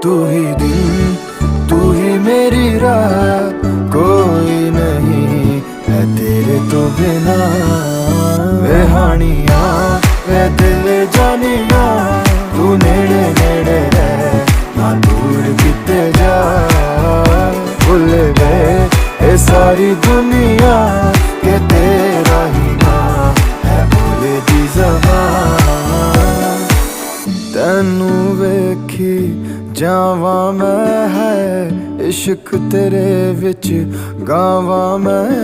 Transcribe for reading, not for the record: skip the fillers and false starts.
तू ही दिन, तू ही मेरी रात, कोई नहीं है तेरे तो बिना। वे हानिया वे दिल जानिया, तू नेड़े नेड़े रह ना दूर किते जा। भुल गए ये सारी दुनिया के तेरा ही ना है बोले दी ज़बान। तैनू वेखी जावा मैं है इश्क तेरे विच गावा मैं।